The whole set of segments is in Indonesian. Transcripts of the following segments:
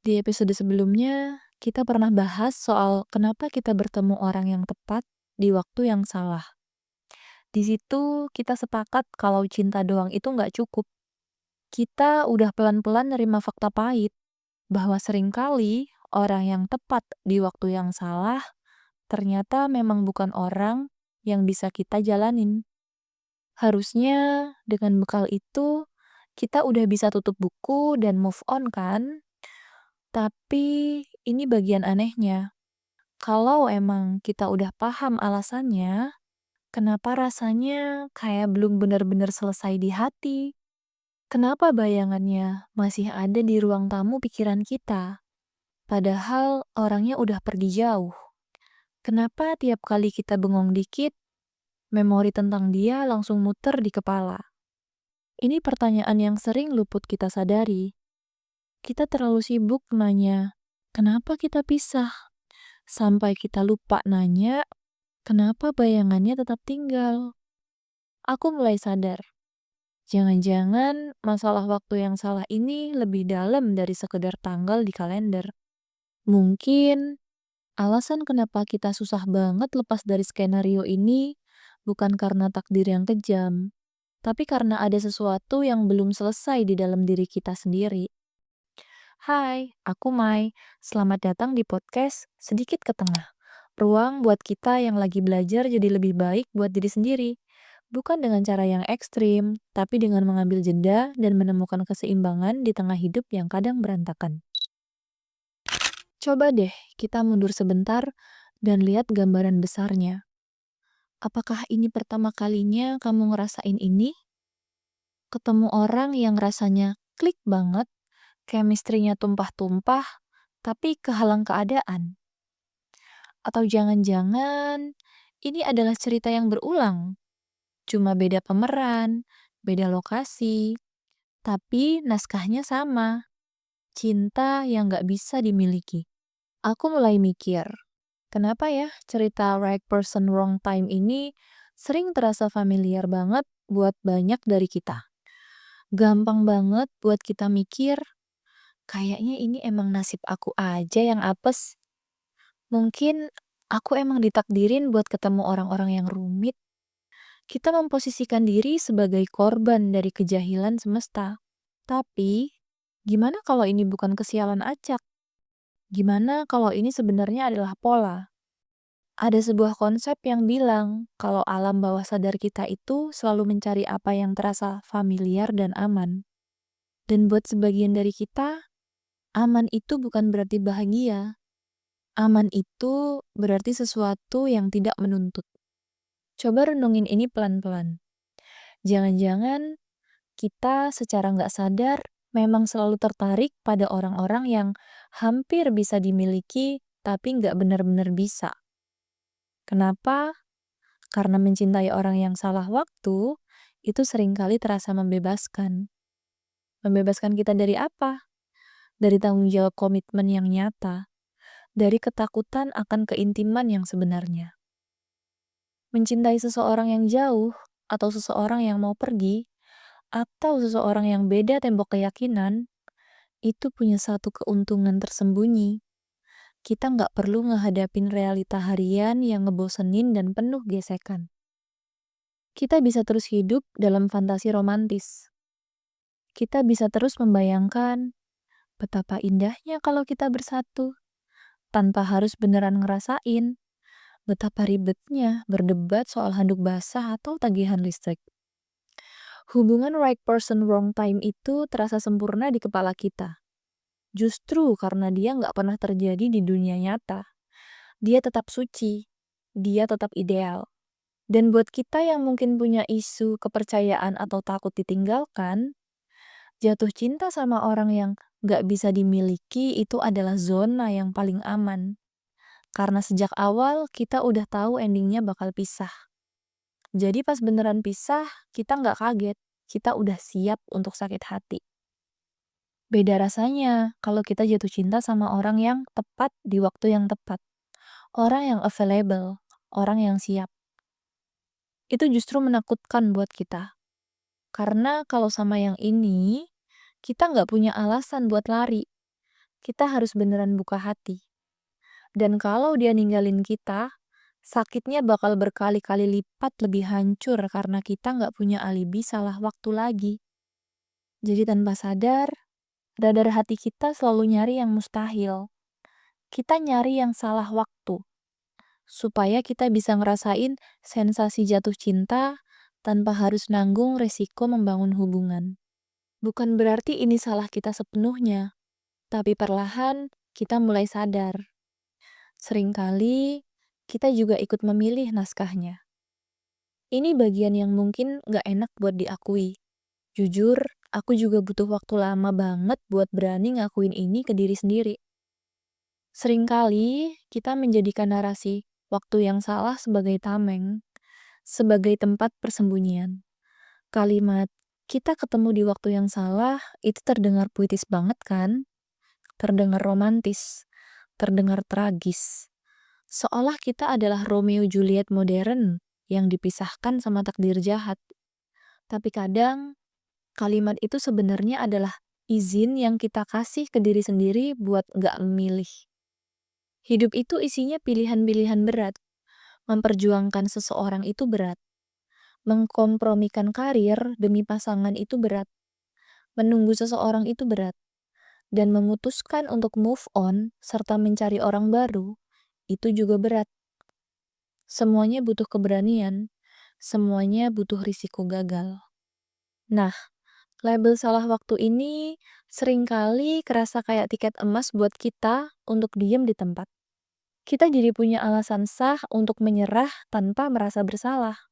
Di episode sebelumnya, kita pernah bahas soal kenapa kita bertemu orang yang tepat di waktu yang salah. Di situ kita sepakat kalau cinta doang itu nggak cukup. Kita udah pelan-pelan nerima fakta pahit bahwa seringkali orang yang tepat di waktu yang salah ternyata memang bukan orang yang bisa kita jalanin. Harusnya dengan bekal itu kita udah bisa tutup buku dan move on kan? Tapi ini bagian anehnya. Kalau emang kita udah paham alasannya, kenapa rasanya kayak belum benar-benar selesai di hati? Kenapa bayangannya masih ada di ruang tamu pikiran kita? Padahal orangnya udah pergi jauh. Kenapa tiap kali kita bengong dikit, memori tentang dia langsung muter di kepala? Ini pertanyaan yang sering luput kita sadari. Kita terlalu sibuk nanya, kenapa kita pisah? Sampai kita lupa nanya, kenapa bayangannya tetap tinggal? Aku mulai sadar, jangan-jangan masalah waktu yang salah ini lebih dalam dari sekedar tanggal di kalender. Mungkin alasan kenapa kita susah banget lepas dari skenario ini bukan karena takdir yang kejam, tapi karena ada sesuatu yang belum selesai di dalam diri kita sendiri. Hai, aku Mai. Selamat datang di podcast Sedikit ke Tengah. Ruang buat kita yang lagi belajar jadi lebih baik buat diri sendiri. Bukan dengan cara yang ekstrim, tapi dengan mengambil jeda dan menemukan keseimbangan di tengah hidup yang kadang berantakan. Coba deh kita mundur sebentar dan lihat gambaran besarnya. Apakah ini pertama kalinya kamu ngerasain ini? Ketemu orang yang rasanya klik banget, chemistry-nya tumpah-tumpah, tapi kehalang keadaan. Atau jangan-jangan ini adalah cerita yang berulang, cuma beda pemeran, beda lokasi, tapi naskahnya sama, cinta yang gak bisa dimiliki. Aku mulai mikir, kenapa ya cerita right person wrong time ini sering terasa familiar banget buat banyak dari kita. Gampang banget buat kita mikir, kayaknya ini emang nasib aku aja yang apes. Mungkin aku emang ditakdirin buat ketemu orang-orang yang rumit. Kita memposisikan diri sebagai korban dari kejahilan semesta. Tapi, gimana kalau ini bukan kesialan acak? Gimana kalau ini sebenarnya adalah pola? Ada sebuah konsep yang bilang kalau alam bawah sadar kita itu selalu mencari apa yang terasa familiar dan aman. Dan buat sebagian dari kita, aman itu bukan berarti bahagia. Aman itu berarti sesuatu yang tidak menuntut. Coba renungin ini pelan-pelan. Jangan-jangan kita secara nggak sadar memang selalu tertarik pada orang-orang yang hampir bisa dimiliki tapi nggak benar-benar bisa. Kenapa? Karena mencintai orang yang salah waktu itu seringkali terasa membebaskan. Membebaskan kita dari apa? Dari tanggung jawab komitmen yang nyata. Dari ketakutan akan keintiman yang sebenarnya. Mencintai seseorang yang jauh, atau seseorang yang mau pergi, atau seseorang yang beda tembok keyakinan, itu punya satu keuntungan tersembunyi. Kita nggak perlu ngehadapin realita harian yang ngebosenin dan penuh gesekan. Kita bisa terus hidup dalam fantasi romantis. Kita bisa terus membayangkan betapa indahnya kalau kita bersatu, tanpa harus beneran ngerasain. Betapa ribetnya berdebat soal handuk basah atau tagihan listrik. Hubungan right person wrong time itu terasa sempurna di kepala kita. Justru karena dia nggak pernah terjadi di dunia nyata. Dia tetap suci. Dia tetap ideal. Dan buat kita yang mungkin punya isu kepercayaan atau takut ditinggalkan, jatuh cinta sama orang yang nggak bisa dimiliki itu adalah zona yang paling aman. Karena sejak awal kita udah tahu endingnya bakal pisah. Jadi pas beneran pisah, kita nggak kaget. Kita udah siap untuk sakit hati. Beda rasanya kalau kita jatuh cinta sama orang yang tepat di waktu yang tepat. Orang yang available, orang yang siap. Itu justru menakutkan buat kita. Karena kalau sama yang ini, kita nggak punya alasan buat lari. kita harus beneran buka hati. Dan kalau dia ninggalin kita, sakitnya bakal berkali-kali lipat lebih hancur karena kita nggak punya alibi salah waktu lagi. Jadi tanpa sadar, radar hati kita selalu nyari yang mustahil. Kita nyari yang salah waktu, supaya kita bisa ngerasain sensasi jatuh cinta tanpa harus nanggung resiko membangun hubungan. Bukan berarti ini salah kita sepenuhnya, tapi perlahan kita mulai sadar. Seringkali kita juga ikut memilih naskahnya. Ini bagian yang mungkin gak enak buat diakui. Jujur, aku juga butuh waktu lama banget buat berani ngakuin ini ke diri sendiri. Seringkali kita menjadikan narasi waktu yang salah sebagai tameng, sebagai tempat persembunyian. Kalimat, kita ketemu di waktu yang salah, itu terdengar puitis banget kan? Terdengar romantis, terdengar tragis. Seolah kita adalah Romeo Juliet modern yang dipisahkan sama takdir jahat. Tapi kadang, kalimat itu sebenarnya adalah izin yang kita kasih ke diri sendiri buat nggak memilih. Hidup itu isinya pilihan-pilihan berat. Memperjuangkan seseorang itu berat. Mengkompromikan karir demi pasangan itu berat. Menunggu seseorang itu berat. Dan memutuskan untuk move on serta mencari orang baru, itu juga berat. Semuanya butuh keberanian. Semuanya butuh risiko gagal. Nah, label salah waktu ini seringkali kerasa kayak tiket emas buat kita untuk diem di tempat. Kita jadi punya alasan sah untuk menyerah tanpa merasa bersalah.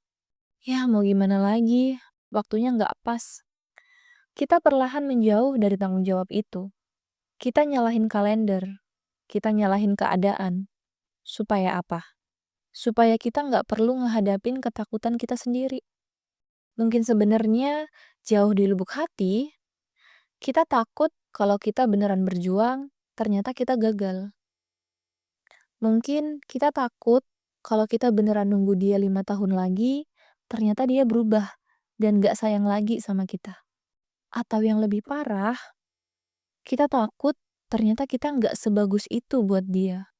Ya, mau gimana lagi? Waktunya nggak pas. Kita perlahan menjauh dari tanggung jawab itu. Kita nyalahin kalender. Kita nyalahin keadaan. Supaya apa? Supaya kita nggak perlu ngehadapin ketakutan kita sendiri. Mungkin sebenarnya jauh di lubuk hati, kita takut kalau kita beneran berjuang, ternyata kita gagal. Mungkin kita takut kalau kita beneran nunggu dia 5 tahun lagi, ternyata dia berubah dan gak sayang lagi sama kita. Atau yang lebih parah, kita takut ternyata kita gak sebagus itu buat dia.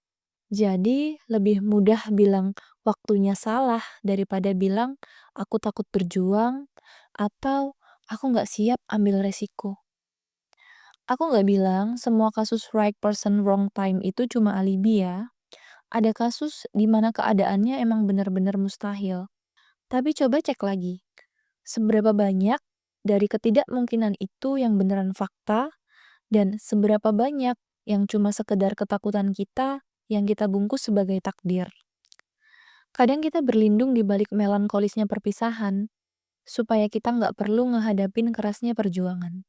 Jadi lebih mudah bilang waktunya salah daripada bilang aku takut berjuang atau aku gak siap ambil resiko. Aku gak bilang semua kasus right person wrong time itu cuma alibi ya. Ada kasus di mana keadaannya emang benar-benar mustahil. Tapi coba cek lagi, seberapa banyak dari ketidakmungkinan itu yang beneran fakta, dan seberapa banyak yang cuma sekedar ketakutan kita yang kita bungkus sebagai takdir. Kadang kita berlindung di balik melankolisnya perpisahan, supaya kita nggak perlu ngehadapin kerasnya perjuangan.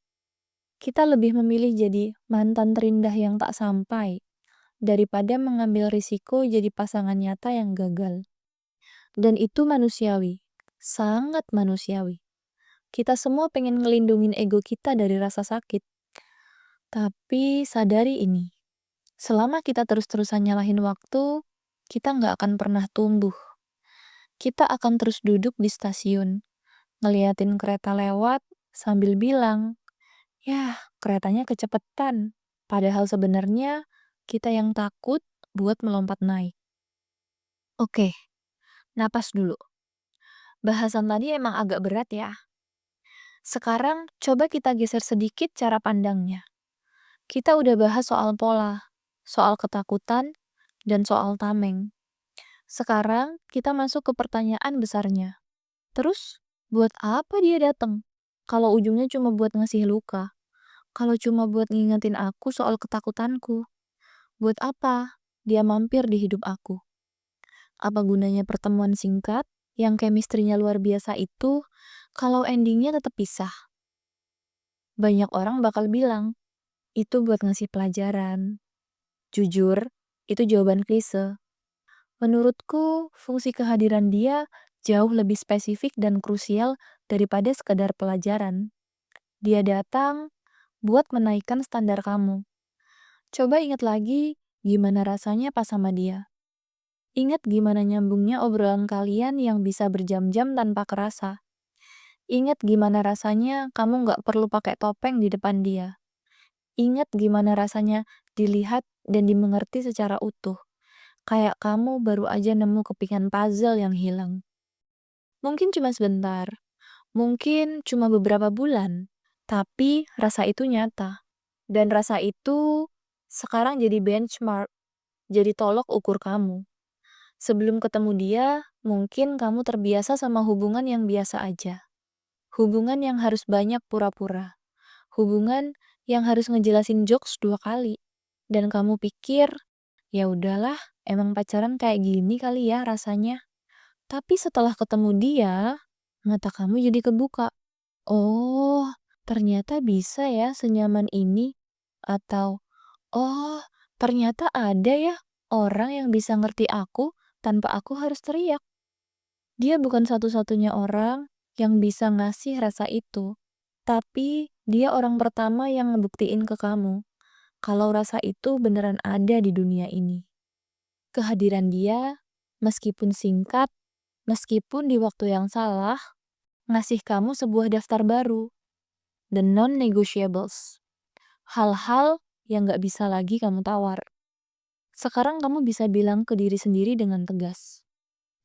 Kita lebih memilih jadi mantan terindah yang tak sampai, daripada mengambil risiko jadi pasangan nyata yang gagal. Dan itu manusiawi, sangat manusiawi. Kita semua pengen ngelindungin ego kita dari rasa sakit. Tapi sadari ini, selama kita terus-terusan nyalahin waktu, kita nggak akan pernah tumbuh. Kita akan terus duduk di stasiun, ngeliatin kereta lewat sambil bilang, "Yah, keretanya kecepetan." Padahal sebenarnya kita yang takut buat melompat naik. Oke, napas dulu. Bahasan tadi emang agak berat ya. Sekarang coba kita geser sedikit cara pandangnya. Kita udah bahas soal pola, soal ketakutan, dan soal tameng. Sekarang kita masuk ke pertanyaan besarnya. Terus, buat apa dia datang? Kalau ujungnya cuma buat ngasih luka. Kalau cuma buat ngingetin aku soal ketakutanku. Buat apa dia mampir di hidup aku? Apa gunanya pertemuan singkat yang chemistry-nya luar biasa itu kalau endingnya tetap pisah? Banyak orang bakal bilang, itu buat ngasih pelajaran. Jujur, itu jawaban klise. Menurutku, fungsi kehadiran dia jauh lebih spesifik dan krusial daripada sekadar pelajaran. Dia datang buat menaikkan standar kamu. Coba ingat lagi gimana rasanya pas sama dia. Ingat gimana nyambungnya obrolan kalian yang bisa berjam-jam tanpa kerasa. Ingat gimana rasanya kamu nggak perlu pakai topeng di depan dia. Ingat gimana rasanya dilihat dan dimengerti secara utuh. Kayak kamu baru aja nemu kepingan puzzle yang hilang. Mungkin cuma sebentar, mungkin cuma beberapa bulan, tapi rasa itu nyata. Dan rasa itu sekarang jadi benchmark, jadi tolok ukur kamu. Sebelum ketemu dia, mungkin kamu terbiasa sama hubungan yang biasa aja. Hubungan yang harus banyak pura-pura. Hubungan yang harus ngejelasin jokes 2 kali. Dan kamu pikir, ya udahlah, emang pacaran kayak gini kali ya rasanya. Tapi setelah ketemu dia, mata kamu jadi kebuka. Oh, ternyata bisa ya senyaman ini. Atau, oh, ternyata ada ya orang yang bisa ngerti aku tanpa aku harus teriak. Dia bukan satu-satunya orang yang bisa ngasih rasa itu. Tapi dia orang pertama yang ngebuktiin ke kamu kalau rasa itu beneran ada di dunia ini. Kehadiran dia, meskipun singkat, meskipun di waktu yang salah, ngasih kamu sebuah daftar baru, the non-negotiables. Hal-hal yang gak bisa lagi kamu tawar. Sekarang kamu bisa bilang ke diri sendiri dengan tegas,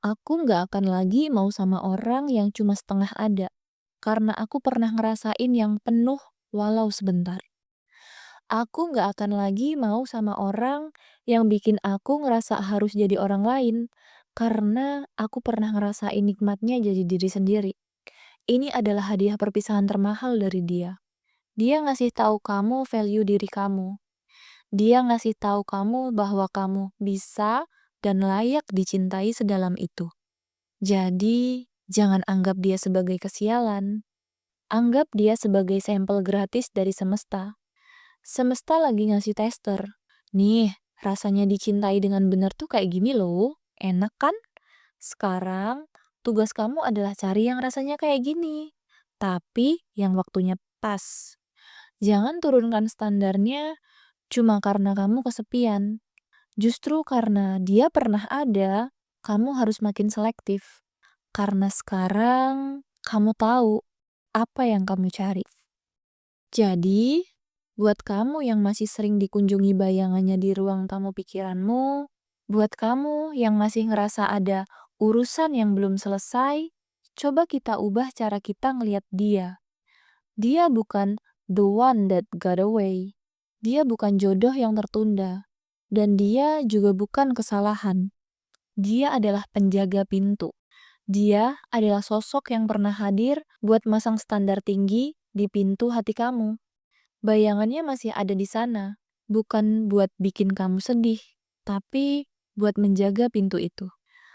aku gak akan lagi mau sama orang yang cuma setengah ada, karena aku pernah ngerasain yang penuh walau sebentar. Aku gak akan lagi mau sama orang yang bikin aku ngerasa harus jadi orang lain, karena aku pernah ngerasain nikmatnya jadi diri sendiri. Ini adalah hadiah perpisahan termahal dari dia. Dia ngasih tahu kamu value diri kamu. Dia ngasih tahu kamu bahwa kamu bisa dan layak dicintai sedalam itu. Jadi, jangan anggap dia sebagai kesialan. Anggap dia sebagai sampel gratis dari semesta. Semesta lagi ngasih tester. Nih, rasanya dicintai dengan benar tuh kayak gini loh. Enak kan? Sekarang, tugas kamu adalah cari yang rasanya kayak gini. Tapi yang waktunya pas. Jangan turunkan standarnya cuma karena kamu kesepian. Justru karena dia pernah ada, kamu harus makin selektif. Karena sekarang kamu tahu apa yang kamu cari. Jadi, buat kamu yang masih sering dikunjungi bayangannya di ruang tamu pikiranmu, buat kamu yang masih ngerasa ada urusan yang belum selesai, coba kita ubah cara kita ngelihat dia. Dia bukan the one that got away. Dia bukan jodoh yang tertunda. Dan dia juga bukan kesalahan. Dia adalah penjaga pintu. Dia adalah sosok yang pernah hadir buat masang standar tinggi di pintu hati kamu. Bayangannya masih ada di sana, bukan buat bikin kamu sedih, tapi buat menjaga pintu itu.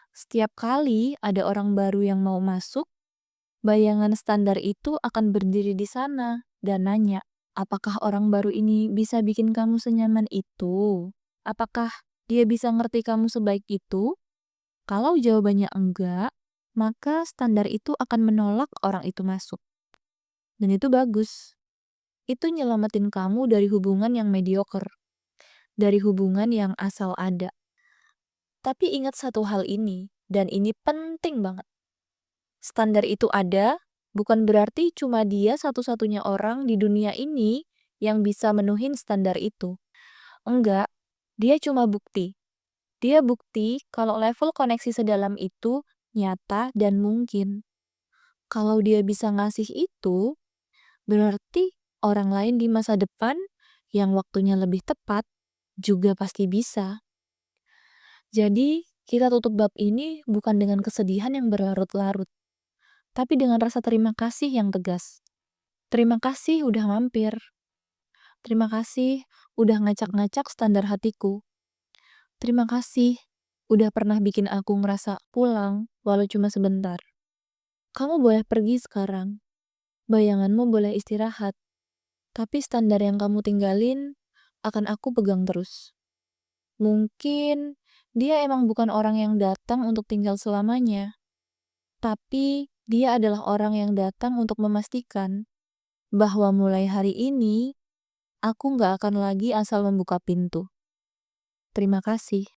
Setiap kali ada orang baru yang mau masuk, bayangan standar itu akan berdiri di sana dan nanya, apakah orang baru ini bisa bikin kamu senyaman itu? Apakah dia bisa ngerti kamu sebaik itu? Kalau jawabannya enggak, maka standar itu akan menolak orang itu masuk. Dan itu bagus. Itu nyelamatin kamu dari hubungan yang mediocre, dari hubungan yang asal ada. Tapi ingat satu hal ini, dan ini penting banget. Standar itu ada, bukan berarti cuma dia satu-satunya orang di dunia ini yang bisa menuhin standar itu. Enggak, dia cuma bukti. Dia bukti kalau level koneksi sedalam itu nyata dan mungkin. Kalau dia bisa ngasih itu, berarti orang lain di masa depan yang waktunya lebih tepat juga pasti bisa. Jadi, kita tutup bab ini bukan dengan kesedihan yang berlarut-larut, tapi dengan rasa terima kasih yang tegas. Terima kasih udah mampir. Terima kasih udah ngacak-ngacak standar hatiku. Terima kasih udah pernah bikin aku ngerasa pulang walau cuma sebentar. Kamu boleh pergi sekarang. Bayanganmu boleh istirahat. Tapi standar yang kamu tinggalin akan aku pegang terus. Mungkin dia emang bukan orang yang datang untuk tinggal selamanya. Tapi dia adalah orang yang datang untuk memastikan bahwa mulai hari ini aku nggak akan lagi asal membuka pintu. Terima kasih.